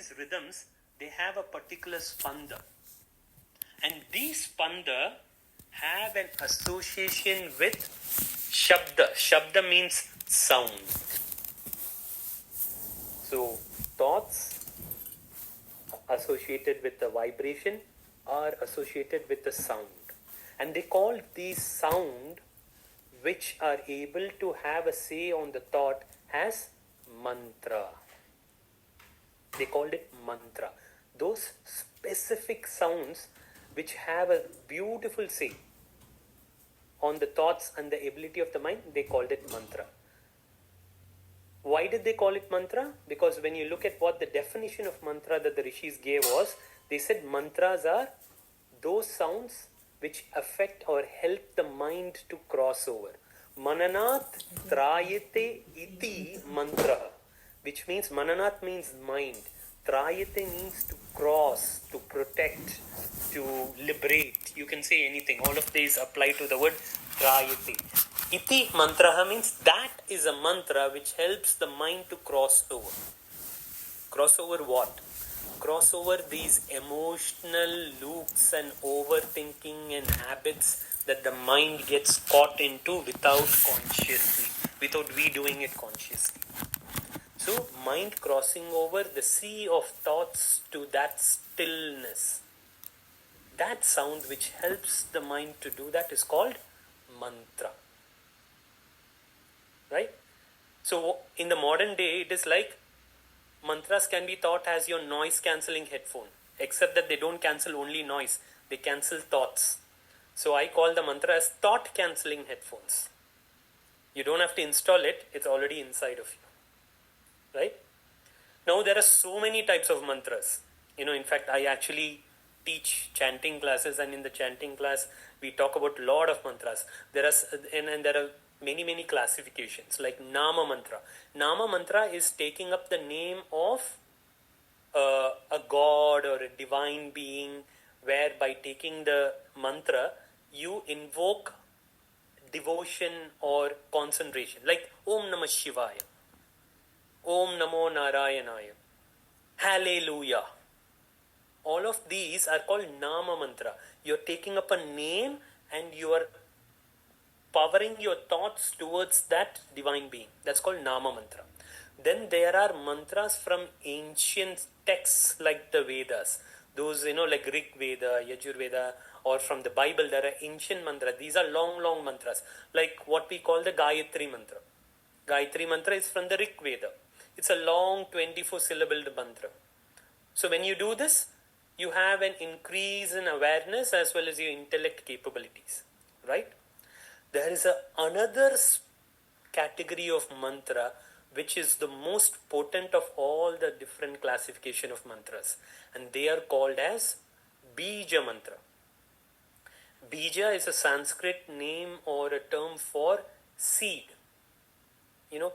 these rhythms, they have a particular spanda. And these spanda have an association with shabda. Shabda means sound. So, thoughts associated with the vibration are associated with the sound. And they call these sound which are able to have a say on the thought as mantra. They called it mantra. Those specific sounds which have a beautiful say on the thoughts and the ability of the mind, they called it mantra. Why did they call it mantra? Because when you look at what the definition of mantra that the rishis gave was, they said mantras are those sounds which affect or help the mind to cross over. Mananat trayate iti mantra, which means mananat means mind. Trayate means to cross, to protect, to liberate. You can say anything. All of these apply to the word trayate. Iti mantra means that is a mantra which helps the mind to cross over. Cross over what? Cross over these emotional loops and overthinking and habits that the mind gets caught into without we doing it consciously. So, mind crossing over the sea of thoughts to that stillness. That sound which helps the mind to do that is called mantra. Right? So, in the modern day, it is like mantras can be thought as your noise cancelling headphone, except that they don't cancel only noise, they cancel thoughts. So I call the mantra as thought cancelling headphones. You don't have to install it, it's already inside of you. Right? Now there are so many types of mantras. In fact, I actually teach chanting classes, and in the chanting class, we talk about a lot of mantras. There are many classifications, like Nama Mantra. Nama Mantra is taking up the name of a god or a divine being, where by taking the mantra, you invoke devotion or concentration, like Om Namah Shivaya, Om Namo Narayanaya, Hallelujah. All of these are called Nama Mantra. You're taking up a name and you are powering your thoughts towards that divine being. That's called Nama Mantra. Then there are mantras from ancient texts like the Vedas. Those, like Rig Veda, Yajur Veda, or from the Bible, there are ancient mantras. These are long mantras, like what we call the Gayatri Mantra. Gayatri Mantra is from the Rig Veda. It's a long 24-syllabled mantra. So when you do this, you have an increase in awareness as well as your intellect capabilities. Right? There is another category of mantra which is the most potent of all the different classification of mantras, and they are called as bija mantra. Bija is a Sanskrit name or a term for seed.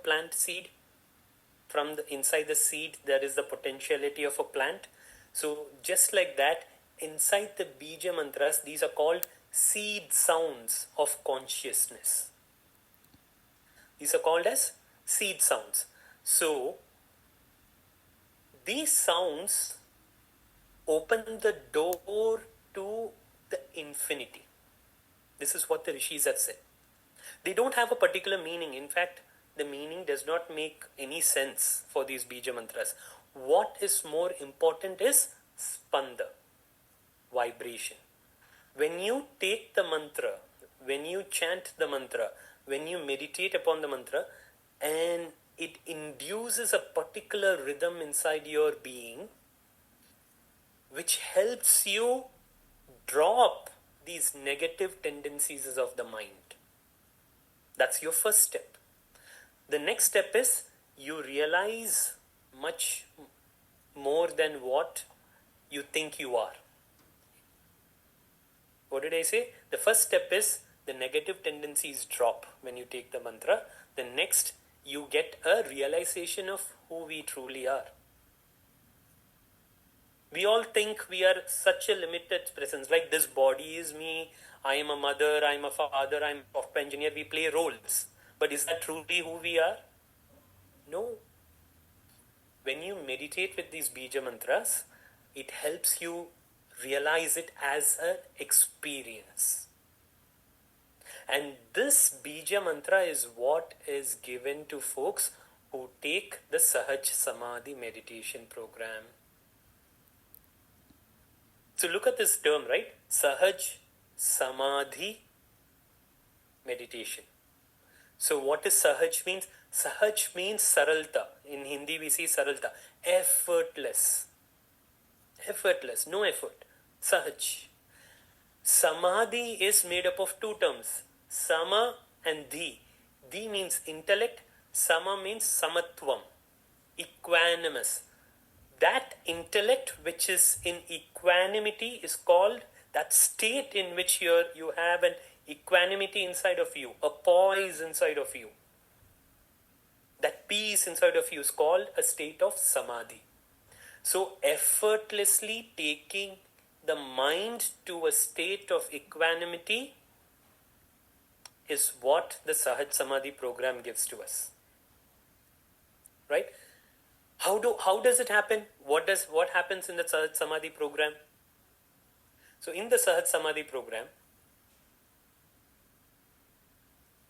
Plant seed. From inside the seed there is the potentiality of a plant. So just like that, inside the bija mantras, these are called seed sounds of consciousness. These are called as seed sounds. So, these sounds open the door to the infinity. This is what the rishis have said. They don't have a particular meaning. In fact, the meaning does not make any sense for these bija mantras. What is more important is spanda, vibration. When you take the mantra, when you chant the mantra, when you meditate upon the mantra, and it induces a particular rhythm inside your being, which helps you drop these negative tendencies of the mind. That's your first step. The next step is you realize much more than what you think you are. What did I say? The first step is the negative tendencies drop when you take the mantra. The next, you get a realization of who we truly are. We all think we are such a limited presence, like this body is me, I am a mother, I am a father, I am a software engineer. We play roles. But is that truly who we are? No. when you meditate with these bija mantras, it helps you realize it as an experience. And this bija mantra is what is given to folks who take the Sahaj Samadhi meditation program. So look at this term, right? Sahaj Samadhi meditation. So what is Sahaj means? Sahaj means saralta. In Hindi we see saralta. Effortless. Effortless, no effort. Sahaj. Samadhi is made up of two terms. Sama and Dhi. Dhi means intellect. Sama means samatvam. Equanimous. That intellect which is in equanimity is called, that state in which you have an equanimity inside of you, a poise inside of you. That peace inside of you is called a state of samadhi. So effortlessly taking the mind to a state of equanimity is what the Sahaj Samadhi program gives to us. Right? How does it happen? What happens in the Sahaj Samadhi program? So in the Sahaj Samadhi program,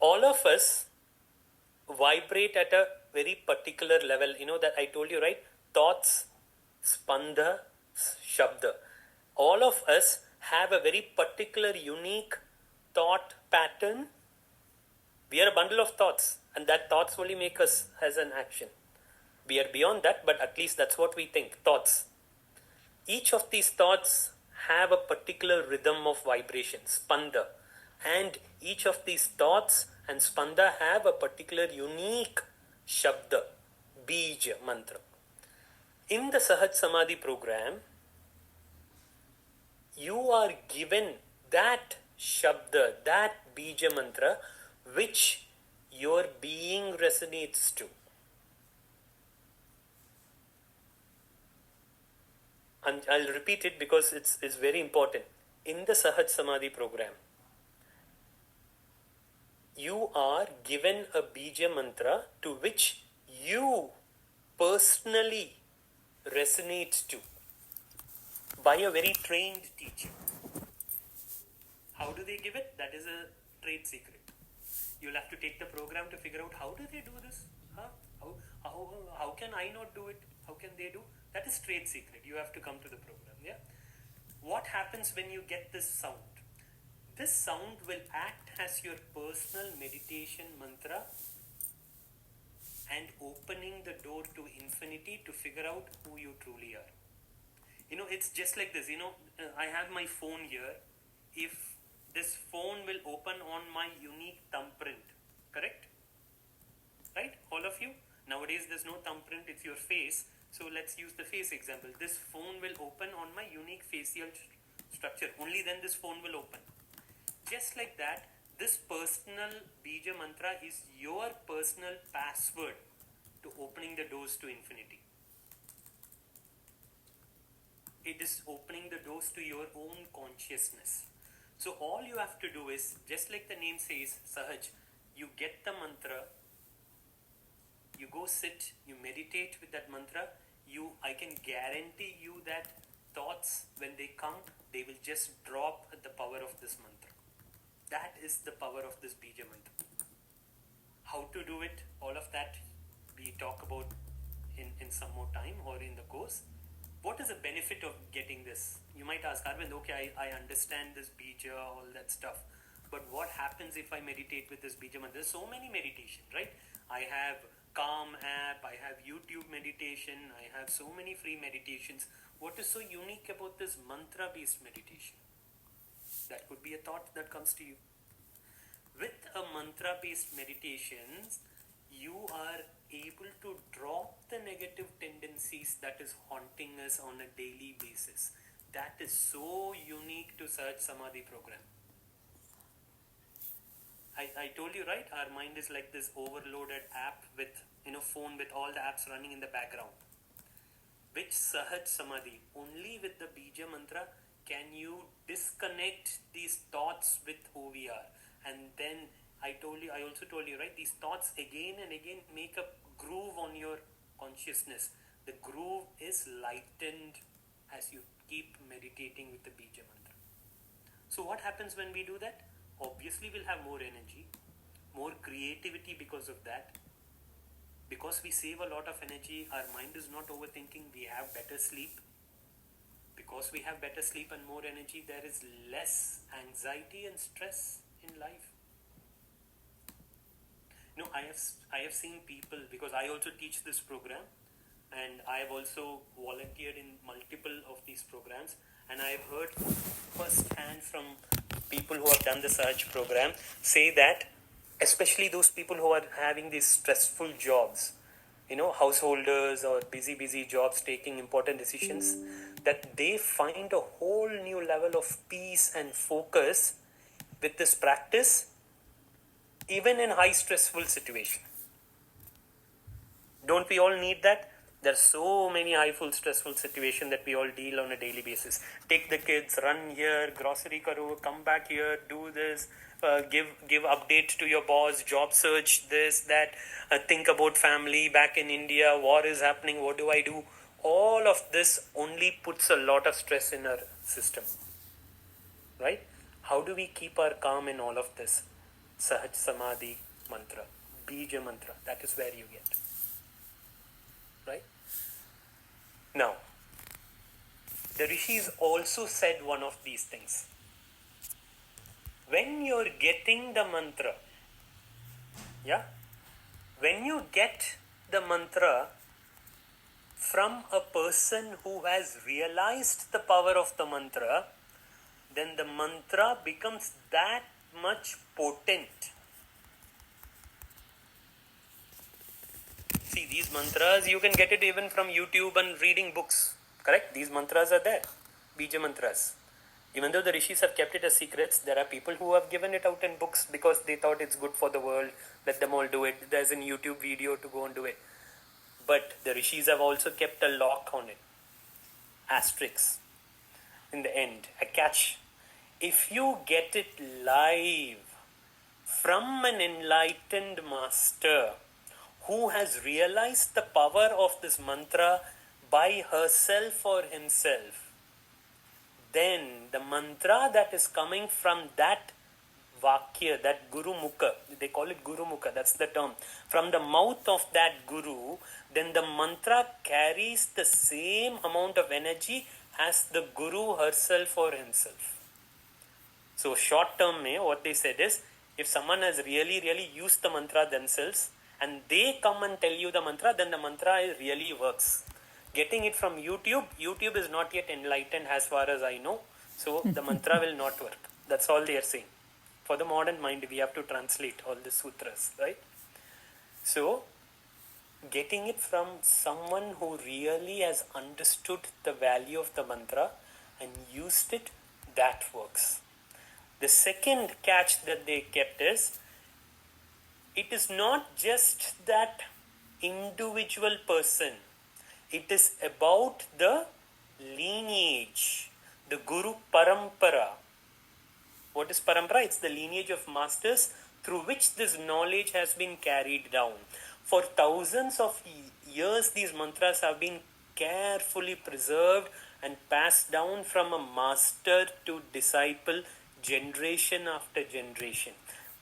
all of us vibrate at a very particular level. You know that I told you, right? Thoughts, spanda, shabda. All of us have a very particular, unique thought pattern. We are a bundle of thoughts, and that thoughts only make us as an action. We are beyond that, but at least that's what we think, thoughts. Each of these thoughts have a particular rhythm of vibration, spanda. And each of these thoughts and spanda have a particular unique shabda, bija, mantra. In the Sahaj Samadhi program, you are given that shabda, that bija mantra, which your being resonates to. And I'll repeat it because it's very important. In the Sahaj Samadhi program, you are given a bija mantra to which you personally resonate to by a very trained teacher. How do they give it? That is a trade secret. You'll have to take the program to figure out how do they do this? How can I not do it? How can they do? That is trade secret. You have to come to the program. Yeah. What happens when you get this sound? This sound will act as your personal meditation mantra and opening the door to infinity to figure out who you truly are. You know, it's just like this. You know, I have my phone here. If this phone will open on my unique thumbprint, correct? Right? All of you? Nowadays there's no thumbprint, it's your face. So let's use the face example. This phone will open on my unique facial structure. Only then this phone will open. Just like that, this personal bija mantra is your personal password to opening the doors to infinity. It is opening the doors to your own consciousness. So all you have to do is, just like the name says, Sahaj, you get the mantra, you go sit, you meditate with that mantra, I can guarantee you that thoughts, when they come, they will just drop at the power of this mantra. That is the power of this bija mantra. How to do it, all of that we talk about in some more time or in the course. What is the benefit of getting this? You might ask, Arvind, okay, I understand this bija, all that stuff. But what happens if I meditate with this bija mantra? There's so many meditations, right? I have Calm app, I have YouTube meditation, I have so many free meditations. What is so unique about this mantra-based meditation? That could be a thought that comes to you. With a mantra-based meditations, you are able to drop the negative tendencies that is haunting us on a daily basis. That is so unique to Sahaj Samadhi program. I told you, right? Our mind is like this overloaded app with, phone with all the apps running in the background. With Sahaj Samadhi, only with the bija mantra can you disconnect these thoughts with who we are. And then I also told you, right? These thoughts again and again make a groove on your consciousness. The groove is lightened as you keep meditating with the bija mantra. So what happens when we do that? Obviously we'll have more energy, more creativity because of that. Because we save a lot of energy, our mind is not overthinking, we have better sleep. Because we have better sleep and more energy, there is less anxiety and stress in life. I have seen people, because I also teach this program, and I have also volunteered in multiple of these programs, and I have heard first hand from people who have done the Sahaj program say that, especially those people who are having these stressful jobs, householders or busy jobs taking important decisions, that they find a whole new level of peace and focus with this practice, even in high stressful situation. Don't we all need that? There's so many stressful situations that we all deal on a daily basis. Take the kids, run here, grocery karo, come back here, do this, give update to your boss, job search, this, that, think about family back in India, war is happening, what do I do? All of this only puts a lot of stress in our system. Right? How do we keep our calm in all of this? Sahaj Samadhi mantra, bija mantra, that is where you get. Right? Now, the rishis also said one of these things. When you're getting the mantra, when you get the mantra from a person who has realized the power of the mantra, then the mantra becomes that much potent. See, these mantras, you can get it even from YouTube and reading books. Correct? These mantras are there. Bija mantras. Even though the rishis have kept it as secrets, there are people who have given it out in books because they thought it's good for the world. Let them all do it. There's a YouTube video to go and do it. But the rishis have also kept a lock on it. Asterisk. In the end, a catch. If you get it live from an enlightened master who has realized the power of this mantra by herself or himself, then the mantra that is coming from that vakya, that Guru Mukha, they call it Guru Mukha, that's the term, from the mouth of that Guru, then the mantra carries the same amount of energy as the Guru herself or himself. So short term, what they said is, if someone has really used the mantra themselves and they come and tell you the mantra, then the mantra really works. Getting it from YouTube is not yet enlightened as far as I know. So the mantra will not work. That's all they are saying. For the modern mind, we have to translate all the sutras, right? So getting it from someone who really has understood the value of the mantra and used it, that works. The second catch that they kept is, it is not just that individual person. It is about the lineage, the Guru Parampara. What is Parampara? It's the lineage of masters through which this knowledge has been carried down. For thousands of years, these mantras have been carefully preserved and passed down from a master to disciple, generation after generation.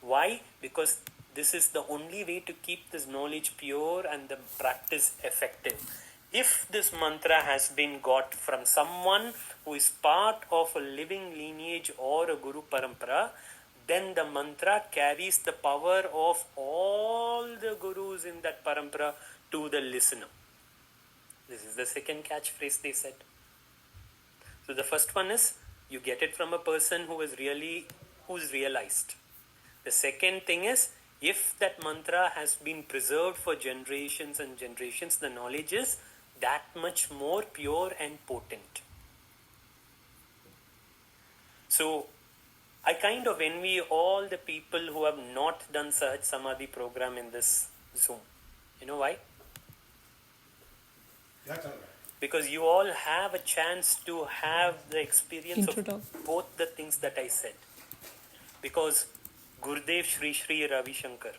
Why? Because this is the only way to keep this knowledge pure and the practice effective. If this mantra has been got from someone who is part of a living lineage or a Guru Parampara, then the mantra carries the power of all the Gurus in that Parampara to the listener. This is the second catchphrase they said. So the first one is, you get it from a person who's realized. The second thing is, if that mantra has been preserved for generations and generations, the knowledge is that much more pure and potent. So I kind of envy all the people who have not done Sahaj Samadhi program in this Zoom. You know why? That's all right. Because you all have a chance to have the experience of both the things that I said. Because Gurudev Sri Sri Ravi Shankar,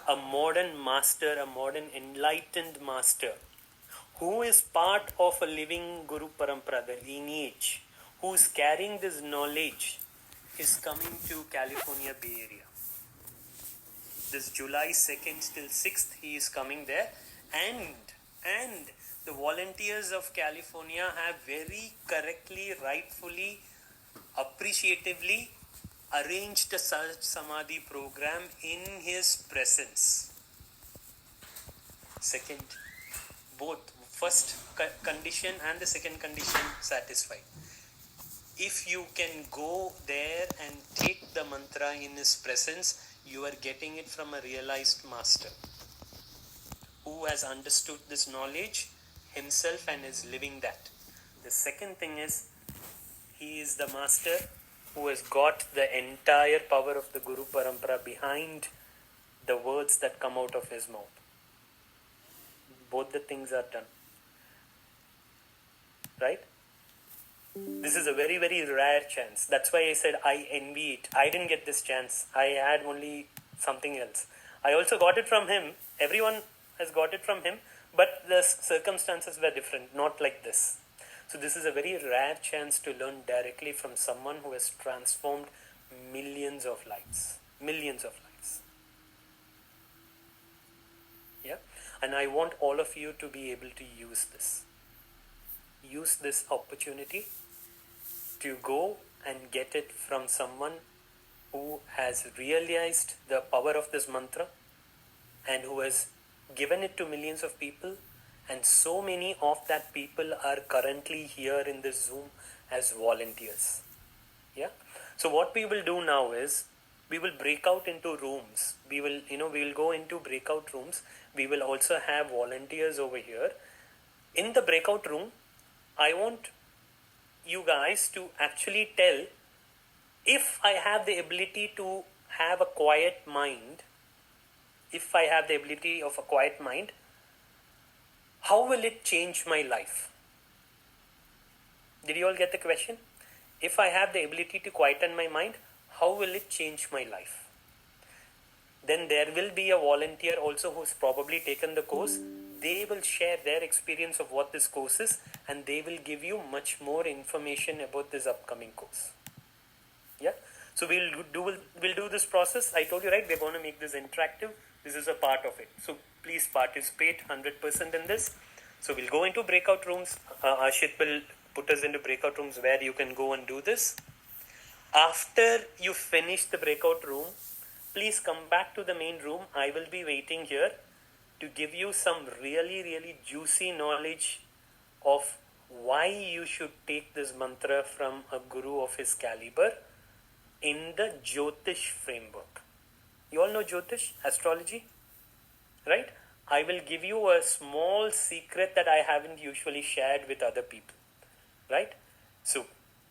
a modern master, a modern enlightened master, who is part of a living Guru Parampara, the lineage, who is carrying this knowledge, is coming to California Bay Area. This July 2nd till 6th, he is coming there, and the volunteers of California have very correctly, rightfully, appreciatively arranged a Sahaj Samadhi program in his presence. Second, both first condition and the second condition satisfied. If you can go there and take the mantra in his presence, you are getting it from a realized master who has understood this knowledge himself and is living that. The second thing is, he is the master who has got the entire power of the Guru Parampara behind the words that come out of his mouth. Both the things are done. Right? This is a very, very rare chance. That's why I said I envy it. I didn't get this chance. I had only something else. I also got it from him. Everyone has got it from him, but the circumstances were different, not like this. So this is a very rare chance to learn directly from someone who has transformed millions of lives. Millions of lives. Yeah? And I want all of you to be able to use this. Use this opportunity to go and get it from someone who has realized the power of this mantra and who has given it to millions of people, and so many of that people are currently here in this Zoom as volunteers. Yeah. So what we will do now is we will break out into rooms. We will go into breakout rooms. We will also have volunteers over here. In the breakout room, I want you guys to actually tell, if I have the ability to have a quiet mind, if I have the ability of a quiet mind, how will it change my life? Did you all get the question? If I have the ability to quieten my mind, how will it change my life? Then there will be a volunteer also who's probably taken the course. They will share their experience of what this course is, and they will give you much more information about this upcoming course. Yeah. So we'll do this process. I told you, right? We're going to make this interactive. This is a part of it. So please participate 100% in this. So we'll go into breakout rooms. Ashit will put us into breakout rooms where you can go and do this. After you finish the breakout room, please come back to the main room. I will be waiting here to give you some really, really juicy knowledge of why you should take this mantra from a guru of his caliber in the Jyotish framework. You all know Jyotish, astrology, right? I will give you a small secret that I haven't usually shared with other people, right? So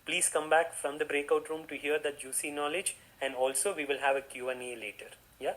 please come back from the breakout room to hear that juicy knowledge, and also we will have a Q&A later. Yeah.